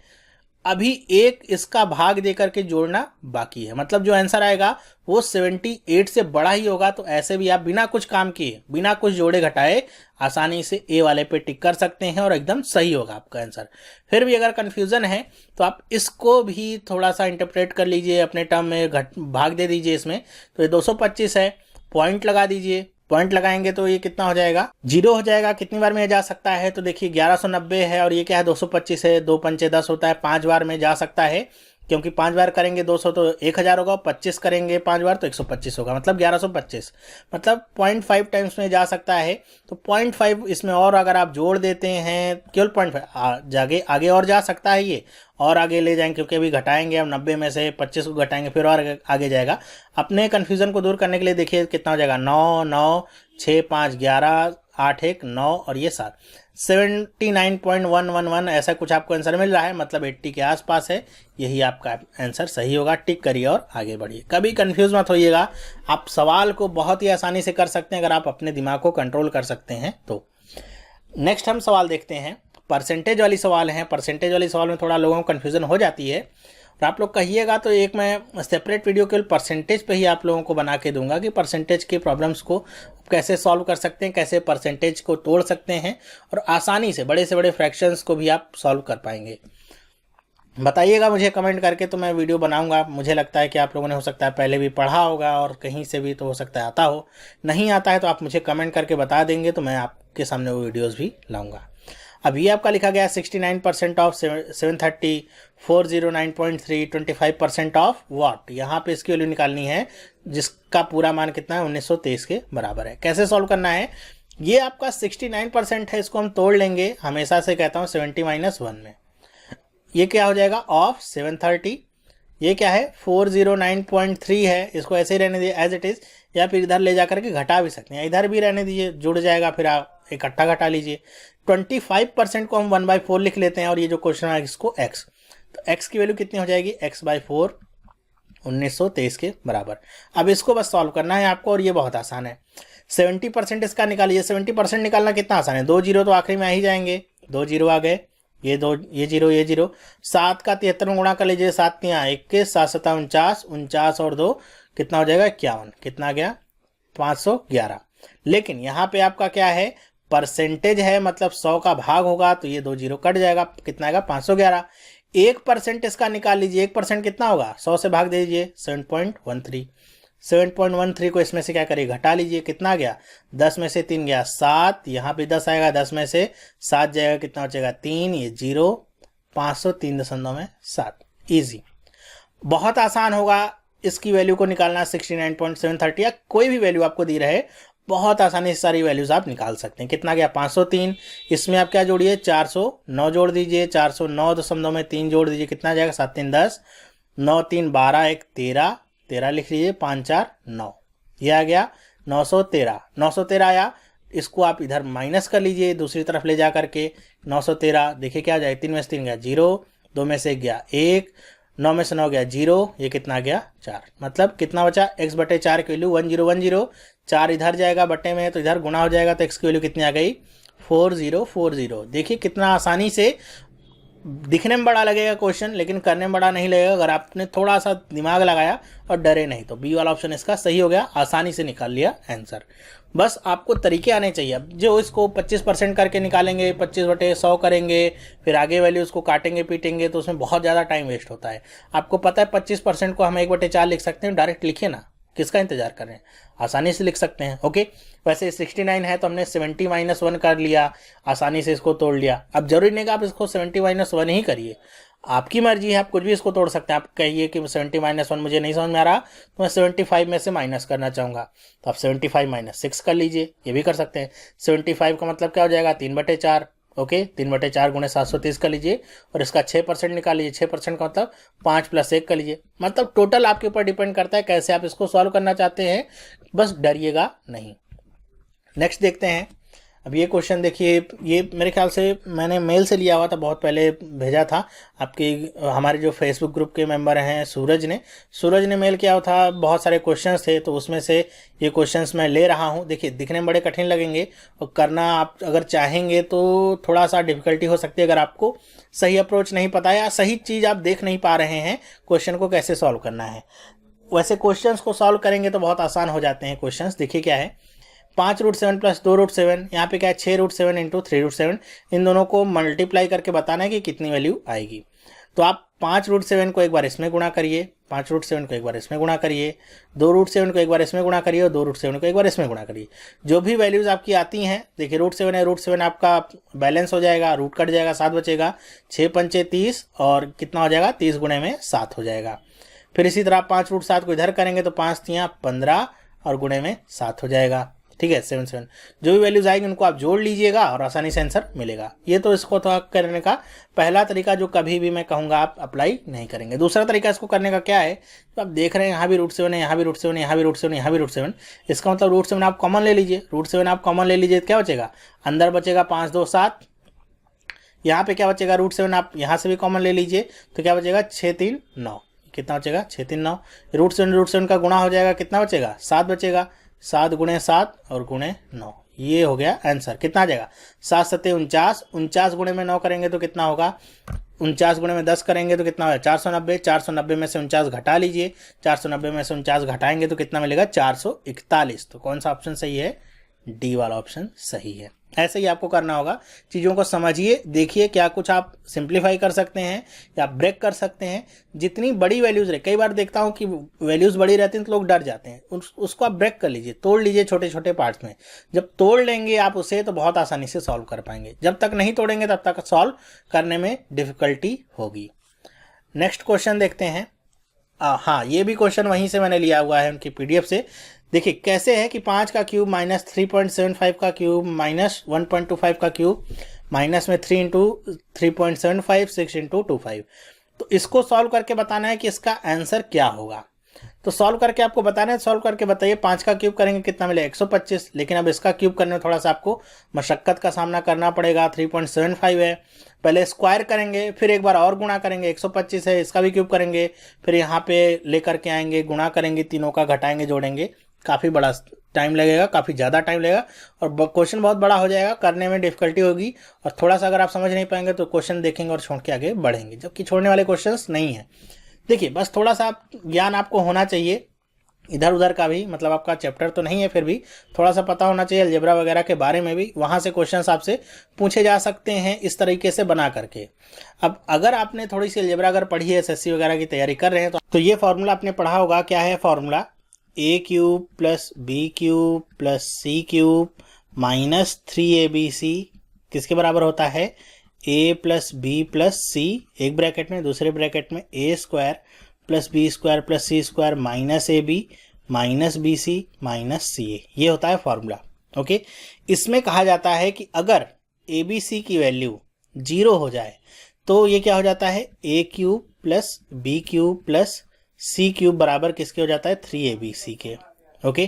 अभी एक इसका भाग दे करके जोड़ना बाकी है, मतलब जो आंसर आएगा वो 78 से बड़ा ही होगा। तो ऐसे भी आप बिना कुछ काम किए, बिना कुछ जोड़े घटाए आसानी से ए वाले पे टिक कर सकते हैं और एकदम सही होगा आपका आंसर। फिर भी अगर कंफ्यूजन है तो आप इसको भी थोड़ा सा इंटरप्रेट कर लीजिए अपने टर्म में, भाग दे दीजिए इसमें। तो ये 225 है, पॉइंट लगा दीजिए, पॉइंट लगाएंगे तो ये कितना हो जाएगा, 0 हो जाएगा। कितनी बार में जा सकता है, तो देखिए 1190 है और ये क्या है 225 है, 2 पंचे 10 होता है, 5 बार में जा सकता है, क्योंकि 5 बार करेंगे 200 तो 1000 होगा, 25 करेंगे 5 बार तो 125 होगा, मतलब 1125, मतलब 0.5 टाइम्स में जा सकता है। तो 0.5 इसमें और अगर आप जोड़ देते हैं, केवल 0.5 आगे और जा सकता है, ये और आगे ले जाएंगे क्योंकि अभी घटाएंगे हम 90 में से 25 को घटाएंगे फिर और आगे जाएगा। अपने कन्फ्यूजन को दूर करने के लिए देखिए कितना हो जाएगा, 9 9 6 5 11 8 1 9 और ये 7, 79.111 ऐसा कुछ आपको आंसर मिल रहा है, मतलब 80 के आसपास है। यही आपका आंसर सही होगा। टिक करिए और आगे बढ़िए, कभी कंफ्यूज मत होइएगा। आप सवाल को बहुत ही आसानी से कर सकते हैं अगर आप अपने दिमाग को कंट्रोल कर सकते हैं तो। नेक्स्ट हम सवाल देखते हैं, परसेंटेज वाली सवाल है। परसेंटेज वाली सवाल में थोड़ा लोगों को कन्फ्यूजन हो जाती है और आप लोग कहिएगा तो एक मैं सेपरेट वीडियो केवल परसेंटेज पे ही आप लोगों को बना के दूंगा कि परसेंटेज के प्रॉब्लम्स को कैसे सॉल्व कर सकते हैं, कैसे परसेंटेज को तोड़ सकते हैं और आसानी से बड़े से बड़े फ्रैक्शंस को भी आप सॉल्व कर पाएंगे। बताइएगा मुझे कमेंट करके, तो मैं वीडियो बनाऊंगा। मुझे लगता है कि आप लोगों ने हो सकता है पहले भी पढ़ा होगा और कहीं से भी तो हो सकता है आता हो, नहीं आता है तो आप मुझे कमेंट करके बता देंगे तो मैं आपके सामने वो वीडियोज़ भी लाऊंगा। अब ये आपका लिखा गया 69% ऑफ 730, 409.3, 25% ऑफ वॉट। यहाँ पे इसकी वैल्यू निकालनी है जिसका पूरा मान कितना है 1923 के बराबर है। कैसे सॉल्व करना है, ये आपका 69% है, इसको हम तोड़ लेंगे, हमेशा से कहता हूँ 70 - 1 में। ये क्या हो जाएगा ऑफ 730, ये क्या है 409.3 है, इसको ऐसे ही रहने दीजिए एज इट इज़, या फिर इधर ले जा करके घटा भी सकते हैं, इधर भी रहने दीजिए, जुड़ जाएगा, फिर आप इकट्ठा घटा लीजिए। 25% को हम 1/4 लिख लेते हैं और ये जो क्वेश्चन है इसको x, तो x की वैल्यू कितनी हो जाएगी, x/4 1923 के बराबर। अब इसको बस सॉल्व करना है आपको और ये बहुत आसान है। 70% इसका निकालिए। 70% निकालना कितना आसान है, 2 जीरो तो आखिरी में आ ही जाएंगे, 2 जीरो आ गए, ये 2 ये जीरो ये जीरो, 7 का 73 में गुणा कर लीजिए, 7 तियाँ 21, 7 7 49, 49 और 2 कितना हो जाएगा 51, कितना गया 511। लेकिन यहाँ पे आपका क्या है, परसेंटेज है, मतलब 100 का भाग होगा तो ये 2 जीरो कट जाएगा, कितना आएगा 511। 1% इसका निकाल लीजिए, 1% कितना होगा, 100 से भाग दे दीजिए 7.13, 7.13 को इसमें से क्या करिए घटा लीजिए, कितना गया 10 में से 3 गया 7, यहाँ पे 10 आएगा, 10 में से 7 जाएगा, कितना बचेगा 3, ये 0, 503.7। ईजी, बहुत आसान होगा इसकी वैल्यू को निकालना। 69.730 या कोई भी वैल्यू आपको दी रहे, बहुत आसानी से सारी वैल्यूज आप निकाल सकते हैं। कितना गया 503, इसमें आप क्या जोड़िए 409 जोड़ दीजिए, 409.3 जोड़ दीजिए, कितना जाएगा 7 3 10, 9 3 12, 1 13, 13 लिख लीजिए, 5 4 9, ये आ गया 913। 913 आया, इसको आप इधर माइनस कर लीजिए दूसरी तरफ ले जा करके, 913 देखिए क्या जाए, 3 में से 3 गया 0, 2 में से 1 गया 1, 9 में से 9 गया 0, ये कितना गया 4, मतलब कितना बचा x/4 की वैल्यू 1010, 4 इधर जाएगा बटे में तो इधर गुणा हो जाएगा, तो x की वैल्यू कितनी आ गई 4040। देखिए कितना आसानी से, दिखने में बड़ा लगेगा क्वेश्चन लेकिन करने में बड़ा नहीं लगेगा अगर आपने थोड़ा सा दिमाग लगाया और डरे नहीं। तो बी वाला ऑप्शन इसका सही हो गया, आसानी से निकाल लिया आंसर। बस आपको तरीके आने चाहिए। अब जो इसको 25% करके निकालेंगे, 25/100 करेंगे, फिर आगे वैल्यू उसको काटेंगे पीटेंगे तो उसमें बहुत ज़्यादा टाइम वेस्ट होता है। आपको पता है 25% को हम 1/4 लिख सकते हैं, डायरेक्ट लिखिए ना, किसका इंतजार कर रहे हैं, आसानी से लिख सकते हैं। ओके, वैसे 69 है तो हमने 70 - 1 कर लिया, आसानी से इसको तोड़ लिया। अब जरूरी नहीं कि आप इसको 70 - 1 ही करिए, आपकी मर्जी है, आप कुछ भी इसको तोड़ सकते हैं। आप कहिए कि 70 - 1 मुझे नहीं समझ में आ रहा, तो मैं 75 में से माइनस करना चाहूँगा, तो आप 75 - 6 कर लीजिए, ये भी कर सकते हैं। 75 का मतलब क्या हो जाएगा, 3/4। ओके, 3/4 × 730 कर लीजिए, और इसका 6% निकाल लीजिए। 6% का मतलब 5 + 1 कर लीजिए। मतलब टोटल आपके ऊपर डिपेंड करता है कैसे आप इसको सॉल्व करना चाहते हैं, बस डरिएगा नहीं। नेक्स्ट देखते हैं। अब ये क्वेश्चन देखिए, ये मेरे ख्याल से मैंने मेल से लिया हुआ था, बहुत पहले भेजा था आपके हमारे जो फेसबुक ग्रुप के मेंबर हैं सूरज ने मेल किया हुआ था। बहुत सारे क्वेश्चंस थे, तो उसमें से ये क्वेश्चंस मैं ले रहा हूँ। देखिए, दिखने में बड़े कठिन लगेंगे और करना आप अगर चाहेंगे तो थोड़ा सा डिफिकल्टी हो सकती है, अगर आपको सही अप्रोच नहीं पता है या सही चीज़ आप देख नहीं पा रहे हैं, क्वेश्चन को कैसे सॉल्व करना है। वैसे क्वेश्चंस को सॉल्व करेंगे तो बहुत आसान हो जाते हैं क्वेश्चंस। देखिए क्या है, 5√7 + 2√7, यहाँ पे क्या है 6√7 × 3√7, इन दोनों को मल्टीप्लाई करके बताना है कि कितनी वैल्यू आएगी। तो आप 5√7 को एक बार इसमें गुणा करिए, 5√7 को एक बार इसमें गुणा करिए, 2√7 को एक बार इसमें गुणा करिए, और 2√7 को एक बार इसमें गुणा करिए। जो भी वैल्यूज़ आपकी आती हैं, देखिए √7 है, √7 आपका बैलेंस हो जाएगा, रूट कट जाएगा, 7 बचेगा, 6 × 5 = 30, और कितना हो जाएगा 30 × में 7 हो जाएगा। फिर इसी तरह 5√7 को इधर करेंगे तो 5 × 3 = 15, और गुणे में 7 हो जाएगा। ठीक है, 7 जो भी वैल्यूज आएंगे उनको आप जोड़ लीजिएगा और आसानी से आंसर मिलेगा। ये तो इसको तो करने का पहला तरीका जो कभी भी मैं कहूँगा आप अप्लाई नहीं करेंगे। दूसरा तरीका इसको करने का क्या है, तो आप देख रहे हैं यहाँ भी √7 है, यहाँ भी √7 है, यहाँ भी √7 है, यहाँ भी √7, इसका मतलब √7 आप कॉमन ले लीजिए। √7 आप कॉमन ले लीजिए, क्या बचेगा, अंदर बचेगा 5 2 7, यहाँ पे क्या बचेगा, √7 आप यहाँ से भी कॉमन ले लीजिए, तो क्या बचेगा 6 3 9, कितना बचेगा 6 3 9, √7 का गुणा हो जाएगा, कितना बचेगा 7 बचेगा, 7 × 7 और × 9, ये हो गया आंसर। कितना आ जाएगा 7 7 49, 49 गुणे में 9 करेंगे तो कितना होगा, 49 गुणे में 10 करेंगे तो कितना होगा 490, 490 में से 49 घटा लीजिए, 490 में से 49 घटाएंगे तो कितना मिलेगा 441। तो कौन सा ऑप्शन सही है, डी वाला ऑप्शन सही है। ऐसे ही आपको करना होगा, चीज़ों को समझिए, देखिए क्या कुछ आप सिंप्लीफाई कर सकते हैं या ब्रेक कर सकते हैं। जितनी बड़ी वैल्यूज़ रहे, कई बार देखता हूँ कि वैल्यूज़ बड़ी रहती हैं तो लोग डर जाते हैं, उसको आप ब्रेक कर लीजिए, तोड़ लीजिए छोटे छोटे पार्ट्स में। जब तोड़ लेंगे आप उसे तो बहुत आसानी से सॉल्व कर पाएंगे, जब तक नहीं तोड़ेंगे तब तक सॉल्व करने में डिफिकल्टी होगी। नेक्स्ट क्वेश्चन देखते हैं। हाँ, ये भी क्वेश्चन वहीं से मैंने लिया हुआ है उनकी PDF से। देखिए कैसे है कि 5 का क्यूब माइनस 3.75 का क्यूब माइनस 1.25 का क्यूब माइनस में 3 × 3.75 6 × 25। तो इसको सॉल्व करके बताना है कि इसका आंसर क्या होगा। तो सॉल्व करके आपको बताना है, सॉल्व करके बताइए। 5 का क्यूब करेंगे कितना मिलेगा 125, लेकिन अब इसका क्यूब करने में थोड़ा सा आपको मशक्क़त का सामना करना पड़ेगा। 3.75 है, पहले स्क्वायर करेंगे, फिर एक बार और गुणा करेंगे, 125 है, इसका भी क्यूब करेंगे, फिर यहाँ पे लेकर के आएंगे, गुणा करेंगे, तीनों का घटाएंगे, जोड़ेंगे, काफ़ी बड़ा टाइम लगेगा, काफ़ी ज़्यादा टाइम लगेगा और क्वेश्चन बहुत बड़ा हो जाएगा, करने में डिफिकल्टी होगी। और थोड़ा सा अगर आप समझ नहीं पाएंगे तो क्वेश्चन देखेंगे और छोड़ के आगे बढ़ेंगे, जबकि छोड़ने वाले क्वेश्चंस नहीं है। देखिए बस थोड़ा सा ज्ञान आपको होना चाहिए इधर उधर का भी, मतलब आपका चैप्टर तो नहीं है, फिर भी थोड़ा सा पता होना चाहिए अलजेब्रा वगैरह के बारे में भी। वहाँ से क्वेश्चंस आपसे पूछे जा सकते हैं इस तरीके से बना करके। अब अगर आपने थोड़ी सी अलजेब्रा अगर पढ़ी है, SSC वगैरह की तैयारी कर रहे हैं तो ये फॉर्मूला आपने पढ़ा होगा। क्या है formula, a³ + b³ + c³ minus 3abc किसके बराबर होता है, a + b + c, एक ब्रैकेट में, दूसरे ब्रैकेट में a² + b² + c² minus ab minus bc minus ca, ये होता है फॉर्मूला। ओके, इसमें कहा जाता है कि अगर abc की वैल्यू 0 हो जाए तो ये क्या हो जाता है, a³ + b³ + c³ बराबर किसके हो जाता है, 3abc के। ओके,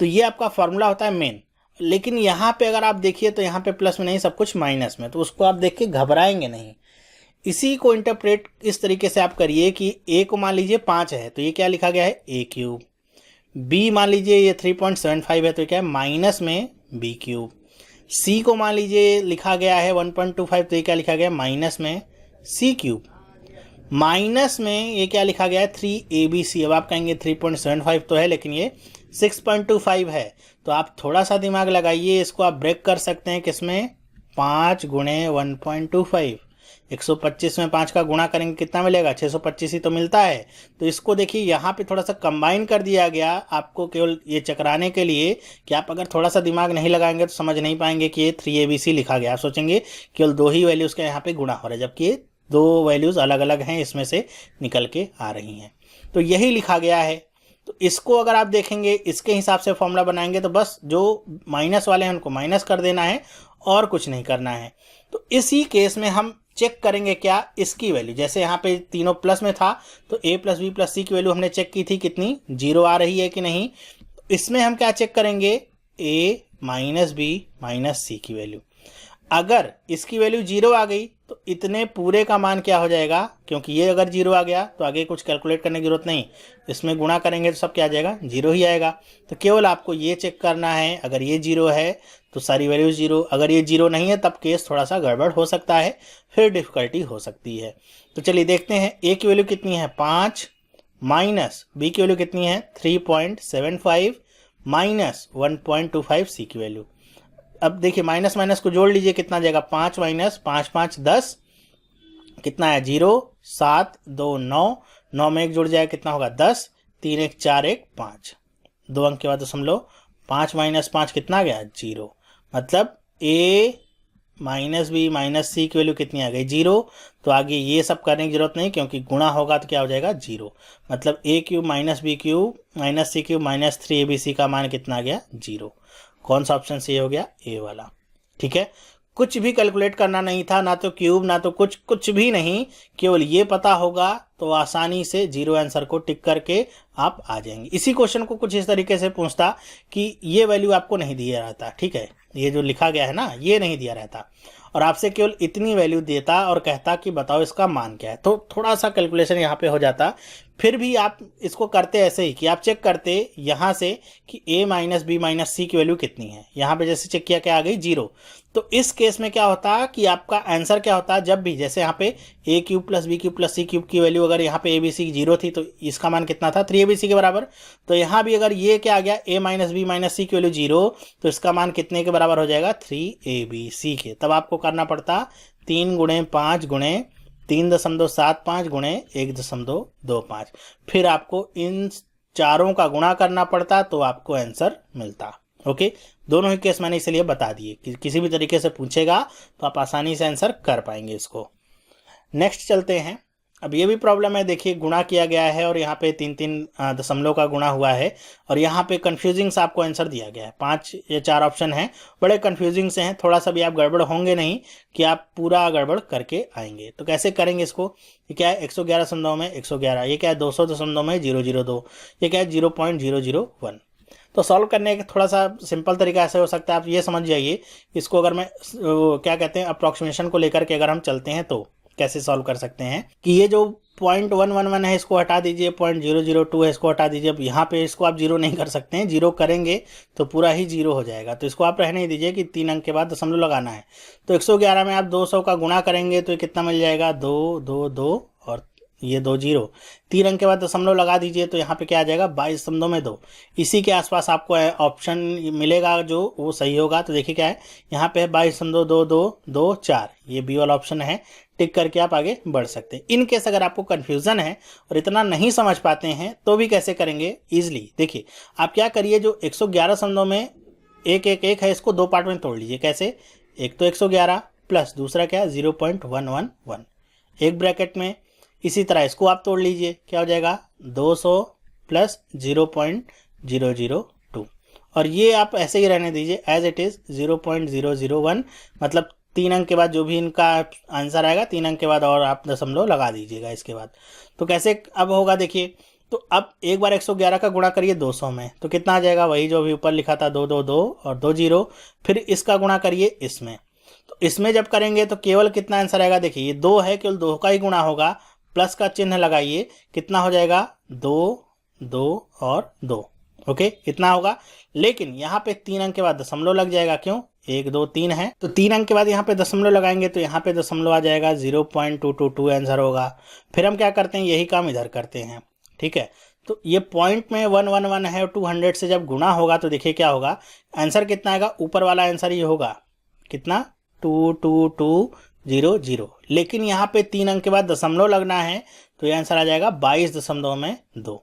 तो ये आपका फॉर्मूला होता है मेन। लेकिन यहाँ पे अगर आप देखिए तो यहाँ पे प्लस में नहीं, सब कुछ माइनस में, तो उसको आप देख के घबराएंगे नहीं। इसी को इंटरप्रेट इस तरीके से आप करिए कि a को मान लीजिए 5 है तो ये क्या लिखा गया है, a³, b मान लीजिए ये 3.75 है तो क्या है, माइनस में b³, c को मान लीजिए लिखा गया है 1.25 तो ये क्या लिखा गया है, माइनस में c³, माइनस में ये क्या लिखा गया है, 3abc। अब आप कहेंगे 3.75 तो है लेकिन ये 6.25 है, तो आप थोड़ा सा दिमाग लगाइए, इसको आप ब्रेक कर सकते हैं किसमें, 5 × 1.25। 125 में 5 का गुणा करेंगे कितना मिलेगा, 625 ही तो मिलता है। तो इसको देखिए यहाँ पे थोड़ा सा कंबाइन कर दिया गया आपको केवल ये चकराने के लिए कि आप अगर थोड़ा सा दिमाग नहीं लगाएंगे तो समझ नहीं पाएंगे कि ये 3ABC लिखा गया। आप सोचेंगे केवल 2 ही वैल्यूज़ का यहाँ पे गुणा हो रहा है, जबकि ये 2 वैल्यूज़ अलग अलग हैं, इसमें से निकल के आ रही हैं। तो यही लिखा गया है। तो इसको अगर आप देखेंगे इसके हिसाब से फॉर्मूला बनाएंगे तो बस जो माइनस वाले हैं उनको माइनस कर देना है और कुछ नहीं करना है। तो इसी केस में हम चेक करेंगे क्या, इसकी वैल्यू, जैसे यहाँ पे तीनों प्लस में था तो a प्लस बी प्लस सी की वैल्यू हमने चेक की थी कितनी, 0 आ रही है कि नहीं। इसमें हम क्या चेक करेंगे, a माइनस बी माइनस सी की वैल्यू। अगर इसकी वैल्यू 0 आ गई तो इतने पूरे का मान क्या हो जाएगा, क्योंकि ये अगर 0 आ गया तो आगे कुछ कैलकुलेट करने की जरूरत नहीं, इसमें गुणा करेंगे तो सब क्या आ जाएगा, 0 ही आएगा। तो केवल आपको ये चेक करना है, अगर ये 0 है तो सारी वैल्यू 0, अगर ये 0 नहीं है तब केस थोड़ा सा गड़बड़ हो सकता है, फिर डिफिकल्टी हो सकती है। तो चलिए देखते हैं, a की वैल्यू कितनी है 5 माइनस b की वैल्यू कितनी है 3.75 माइनस 1.25 c की वैल्यू। अब देखिए माइनस माइनस को जोड़ लीजिए, कितना जाएगा, 5 माइनस 5 5 10, कितना है 0 7 2 9, 9 में 1 जुड़ जाएगा कितना होगा 10, 3 1 4 1 5, 2 अंक के बाद दशमलव, 5 माइनस 5 कितना गया 0, मतलब a माइनस बी माइनस सी की वैल्यू कितनी आ गई 0। तो आगे ये सब करने की जरूरत नहीं, क्योंकि गुणा होगा तो क्या हो जाएगा 0, मतलब a cube minus B cube minus C cube minus 3abc का मान कितना आ गया 0। कौन सा ऑप्शन सही हो गया, ए वाला। ठीक है, कुछ भी कैलकुलेट करना नहीं था, ना तो क्यूब ना तो कुछ भी नहीं, केवल ये पता होगा तो आसानी से 0 आंसर को टिक करके आप आ जाएंगे। इसी क्वेश्चन को कुछ इस तरीके से पूछता कि ये वैल्यू आपको नहीं दिया रहता, ठीक है, ये जो लिखा गया है ना ये नहीं दिया रहता, और आपसे केवल इतनी वैल्यू देता और कहता कि बताओ इसका मान क्या है, तो थोड़ा सा कैलकुलेशन यहाँ पे हो जाता। फिर भी आप इसको करते ऐसे ही कि आप चेक करते यहाँ से कि a माइनस बी माइनस सी की वैल्यू कितनी है, यहाँ पे जैसे चेक किया क्या आ गई 0। तो इस केस में क्या होता कि आपका आंसर क्या होता, जब भी जैसे यहाँ पे a cube plus B cube plus C cube की वैल्यू अगर यहाँ पे abc 0 थी तो इसका मान कितना था 3abc के बराबर। तो यहाँ भी अगर ये क्या आ गया a माइनस बी माइनस सी की वैल्यू 0, तो इसका मान कितने के बराबर हो जाएगा 3abc के। तब आपको करना पड़ता 3 गुणे 5 गुणे 3.75 गुणे 1.25, फिर आपको इन चारों का गुणा करना पड़ता तो आपको आंसर मिलता। ओके, दोनों ही केस मैंने इसलिए बता दिए कि किसी भी तरीके से पूछेगा तो आप आसानी से आंसर कर पाएंगे इसको। नेक्स्ट चलते हैं। अब ये भी प्रॉब्लम है, देखिए गुणा किया गया है और यहाँ पे 3 दशमलव का गुणा हुआ है और यहाँ पे कंफ्यूजिंग सा आपको आंसर दिया गया है। 5 या 4 ऑप्शन हैं, बड़े कंफ्यूजिंग से हैं, थोड़ा सा भी आप गड़बड़ होंगे नहीं कि आप पूरा गड़बड़ करके आएंगे। तो कैसे करेंगे इसको, ये क्या है 111 दशमलव में 111, ये क्या है 200 दशमलव में 002, ये क्या है 0.001। तो सॉल्व करने का थोड़ा सा सिंपल तरीका ऐसे हो सकता है, आप ये समझ जाइए इसको, अगर मैं क्या कहते हैं अप्रॉक्सीमेशन को लेकर के अगर हम चलते हैं तो कैसे सॉल्व कर सकते हैं कि ये जो 0.111 है इसको हटा दीजिए, 0.002 है इसको हटा दीजिए। अब यहाँ पे इसको आप 0 नहीं कर सकते हैं, 0 करेंगे तो पूरा ही 0 हो जाएगा, तो इसको आप रहने ही दीजिए कि 3 अंक के बाद दशमलव लगाना है। तो 111 में आप 200 का गुणा करेंगे तो कितना मिल जाएगा 2 2 2 और ये 2 0, 3 अंक के बाद दशमलव लगा दीजिए तो यहाँ पे क्या आ जाएगा 22.2। इसी के आसपास आपको ऑप्शन मिलेगा जो वो सही होगा। तो देखिए क्या है यहाँ पे 22.2224, ये बी वाला ऑप्शन है, टिक करके आप आगे बढ़ सकते हैं। इन केस अगर आपको कन्फ्यूजन है और इतना नहीं समझ पाते हैं तो भी कैसे करेंगे इजिली, देखिए आप क्या करिए, जो 111 दशमलव में 111 है इसको 2 पार्ट में तोड़ लीजिए। कैसे, एक तो 111 प्लस दूसरा क्या है 0.111, एक ब्रैकेट में, इसी तरह इसको आप तोड़ लीजिए, क्या हो जाएगा 200 प्लस 0.002, और ये आप ऐसे ही रहने दीजिए एज इट इज 0.001, मतलब 3 अंक के बाद जो भी इनका आंसर आएगा 3 अंक के बाद और आप दशमलव लगा दीजिएगा इसके बाद। तो कैसे अब होगा देखिए, तो अब एक बार 111 का गुणा करिए 200 में तो कितना आ जाएगा, वही जो अभी ऊपर लिखा था 2 2 2 और 2 0, फिर इसका गुणा करिए इसमें, तो इसमें जब करेंगे तो केवल कितना आंसर आएगा, देखिए ये 2 है, केवल 2 का ही गुणा होगा, प्लस का चिन्ह लगाइए, कितना हो जाएगा 2 2 और 2, ओके इतना होगा। लेकिन यहाँ पे 3 अंक के बाद दशमलव लग जाएगा, क्यों 1 2 3 है, तो 3 अंक के बाद यहाँ पे दशमलव लगाएंगे तो यहाँ पे दशमलव आ जाएगा 0.222 आंसर होगा। फिर हम क्या करते हैं, यही काम इधर करते हैं, ठीक है। तो ये पॉइंट में 111 है और 200 से जब गुणा होगा तो देखिए क्या होगा, आंसर कितना आएगा, ऊपर वाला आंसर ये होगा कितना 222 0 लेकिन यहाँ पे 3 अंक के बाद दशमलव लगना है, तो ये आंसर आ जाएगा 22.2।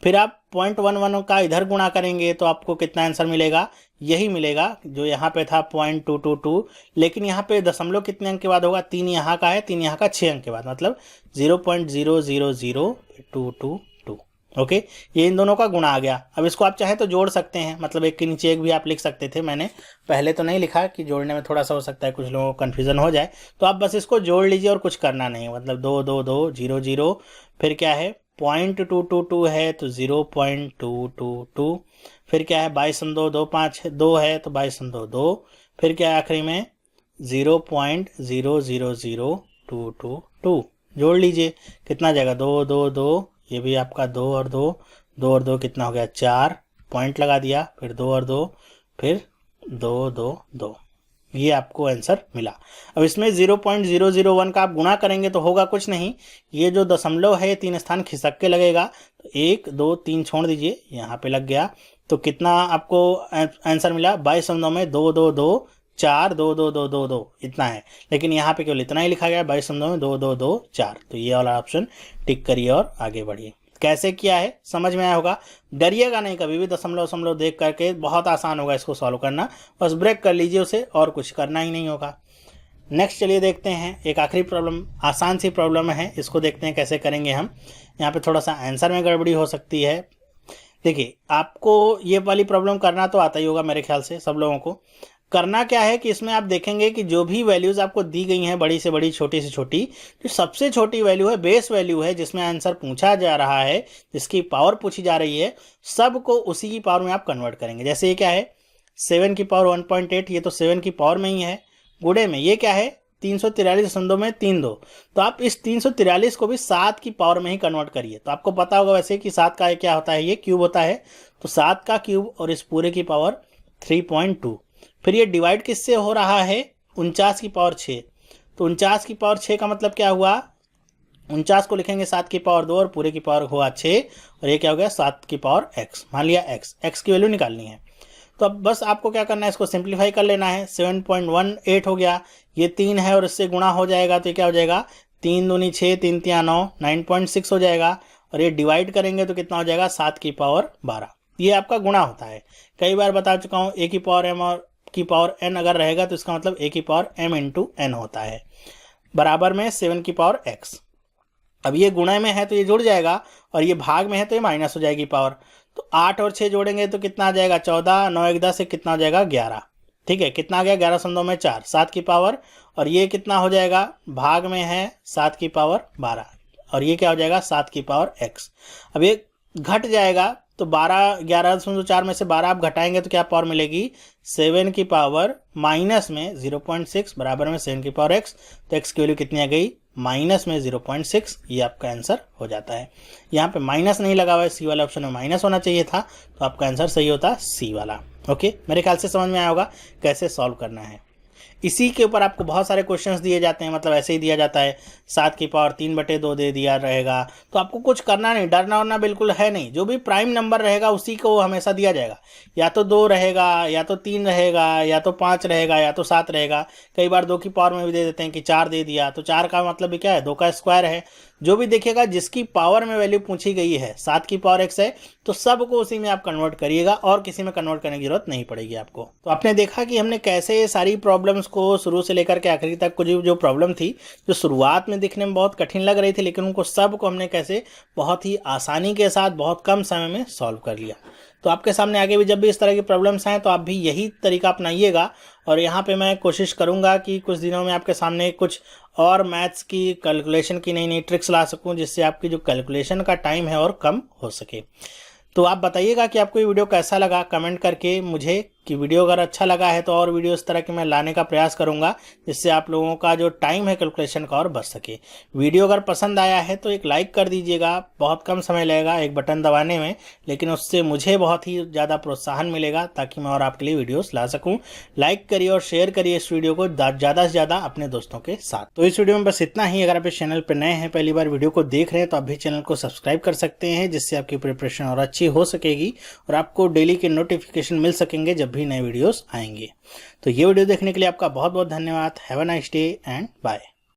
फिर आप 0.11 का इधर गुणा करेंगे तो आपको कितना आंसर मिलेगा, यही मिलेगा जो यहाँ पे था 0.222, लेकिन यहाँ पे दशमलव कितने अंक के बाद होगा, 3 यहाँ का है, 3 यहाँ का 6 अंक के बाद, मतलब 0.000222। ओके, ये इन दोनों का गुणा आ गया। अब इसको आप चाहे तो जोड़ सकते हैं, मतलब एक के नीचे एक भी आप लिख सकते थे, मैंने पहले तो नहीं लिखा कि जोड़ने में थोड़ा सा हो सकता है कुछ लोगों को कन्फ्यूजन हो जाए, तो आप बस इसको जोड़ लीजिए और कुछ करना नहीं है, मतलब 2 2 2 0 0, फिर क्या है 0.222 है तो 0.222, फिर क्या है 22 2 5 2 है तो 22 2, फिर क्या है आखिरी में 0.000222। जोड़ लीजिए कितना जाएगा, 2 2 2, ये भी आपका 2 और 2, 2 और 2 कितना हो गया 4, पॉइंट लगा दिया, फिर 2 और 2, फिर 2 2 2, ये आपको आंसर मिला। अब इसमें 0.001 का आप गुणा करेंगे तो होगा कुछ नहीं, ये जो दशमलव है 3 स्थान खिसक के लगेगा, तो 1 2 3 छोड़ दीजिए, यहाँ पे लग गया, तो कितना आपको आंसर मिला 22 में 2 2 2 4 2 2 2 2 2 इतना है, लेकिन यहाँ पे केवल इतना ही लिखा गया 22 में 2 2 2 4, तो ये वाला ऑप्शन टिक करिए और आगे बढ़िए। कैसे किया है समझ में आया होगा, डरिएगा नहीं कभी भी, दशमलव देख करके बहुत आसान होगा इसको सॉल्व करना, बस ब्रेक कर लीजिए उसे और कुछ करना ही नहीं होगा। नेक्स्ट चलिए देखते हैं, एक आखिरी प्रॉब्लम, आसान सी प्रॉब्लम है, इसको देखते हैं कैसे करेंगे हम। यहाँ पे थोड़ा सा आंसर में गड़बड़ी हो सकती है। देखिए आपको ये वाली प्रॉब्लम करना तो आता ही होगा मेरे ख्याल से सब लोगों को। करना क्या है कि इसमें आप देखेंगे कि जो भी वैल्यूज आपको दी गई हैं, बड़ी से बड़ी छोटी से छोटी, जो सबसे छोटी वैल्यू है, बेस वैल्यू है, जिसमें आंसर पूछा जा रहा है, जिसकी पावर पूछी जा रही है, सबको उसी की पावर में आप कन्वर्ट करेंगे। जैसे ये क्या है 7 की पावर 1.8, ये तो 7 की पावर में ही है, गुणे में ये क्या है 343.32, तो आप इस 343 को भी 7 की पावर में ही कन्वर्ट करिए। तो आपको पता होगा वैसे कि 7 का क्या होता है, ये क्यूब होता है, तो 7 का क्यूब और इस पूरे की पावर 3.2। फिर ये डिवाइड किससे हो रहा है, 49 की पावर 6, तो 49 की पावर 6 का मतलब क्या हुआ, 49 को लिखेंगे 7 की पावर 2 और पूरे की पावर हुआ 6, और ये क्या हो गया 7 की पावर x, मान लिया x की वैल्यू निकालनी है। तो अब बस आपको क्या करना है, इसको सिंप्लीफाई कर लेना है। 7.18 हो गया, ये 3 है और इससे गुणा हो जाएगा, तो ये क्या हो जाएगा 3 दूनी 6, 3 तिया 9, 9.6 हो जाएगा, और ये डिवाइड करेंगे तो कितना हो जाएगा 7 की पावर 12। ये आपका गुणा होता है, कई बार बता चुका हूँ, a की पावर m और की पावर n अगर रहेगा तो इसका मतलब a की पावर m इंटू n होता है, बराबर में 7 की पावर x। अब ये गुणा में है तो ये जुड़ जाएगा, और ये भाग में है तो ये माइनस हो जाएगी पावर, तो 8 और 6 जोड़ेंगे तो कितना आ जाएगा 14, 9 1 10 से कितना हो जाएगा 11, ठीक है, कितना आ गया 11 में 4, 7 की पावर, और ये कितना हो जाएगा भाग में है 7 की पावर 12, और ये क्या हो जाएगा 7 की पावर x। अब ये घट जाएगा, तो 12 11.4 में से 12 आप घटाएंगे तो क्या पावर मिलेगी 7 की पावर माइनस में 0.6 बराबर में 7 की पावर x, तो x की वैल्यू कितनी आ गई माइनस में 0.6, ये आपका आंसर हो जाता है। यहाँ पे माइनस नहीं लगा हुआ है, सी वाले ऑप्शन में माइनस होना चाहिए था, तो आपका आंसर सही होता सी वाला। ओके, मेरे ख्याल से समझ में आया होगा कैसे सॉल्व करना है। इसी के ऊपर आपको बहुत सारे क्वेश्चंस दिए जाते हैं, मतलब ऐसे ही दिया जाता है 7 की पावर 3/2 दे दिया रहेगा, तो आपको कुछ करना नहीं, डरना वरना बिल्कुल है नहीं, जो भी प्राइम नंबर रहेगा उसी को हमेशा दिया जाएगा, या तो 2 रहेगा, या तो 3 रहेगा, या तो 5 रहेगा, या तो 7 रहेगा। कई बार 2 की पावर में भी दे देते हैं कि 4 दे दिया, तो 4 का मतलब क्या है 2 का स्क्वायर है। जो भी देखिएगा जिसकी पावर में वैल्यू पूछी गई है 7 की पावर x है, तो सबको उसी में आप कन्वर्ट करिएगा, और किसी में कन्वर्ट करने की जरूरत नहीं पड़ेगी आपको। तो आपने देखा कि हमने कैसे सारी प्रॉब्लम्स को शुरू से लेकर के आखिरी तक को जो प्रॉब्लम थी, जो शुरुआत में दिखने में बहुत कठिन लग रही थी, लेकिन उनको सबको हमने कैसे बहुत ही आसानी के साथ बहुत कम समय में सॉल्व कर लिया। तो आपके सामने आगे भी जब भी इस तरह की प्रॉब्लम्स आए तो आप भी यही तरीका अपनाइएगा, और यहाँ पे मैं कोशिश करूँगा कि कुछ दिनों में आपके सामने कुछ और मैथ्स की कैलकुलेशन की नई नई ट्रिक्स ला सकूं, जिससे आपकी जो कैलकुलेशन का टाइम है और कम हो सके। तो आप बताइएगा कि आपको ये वीडियो कैसा लगा कमेंट करके मुझे, कि वीडियो अगर अच्छा लगा है तो और वीडियो इस तरह के मैं लाने का प्रयास करूंगा, जिससे आप लोगों का जो टाइम है कैलकुलेशन का और बच सके। वीडियो अगर पसंद आया है तो एक लाइक कर दीजिएगा, बहुत कम समय लगेगा एक बटन दबाने में, लेकिन उससे मुझे बहुत ही ज़्यादा प्रोत्साहन मिलेगा, ताकि मैं और आपके लिए वीडियोस ला सकूं। लाइक करिए और शेयर करिए इस वीडियो को ज़्यादा से ज़्यादा अपने दोस्तों के साथ। तो इस वीडियो में बस इतना ही। अगर आप इस चैनल पर नए हैं, पहली बार वीडियो को देख रहे हैं, तो आप भी चैनल को सब्सक्राइब कर सकते हैं, जिससे आपकी प्रिपरेशन और अच्छी हो सकेगी और आपको डेली के नोटिफिकेशन मिल सकेंगे जब जब भी नए वीडियोस आएंगे। तो ये वीडियो देखने के लिए आपका बहुत बहुत धन्यवाद। Have a nice day and bye.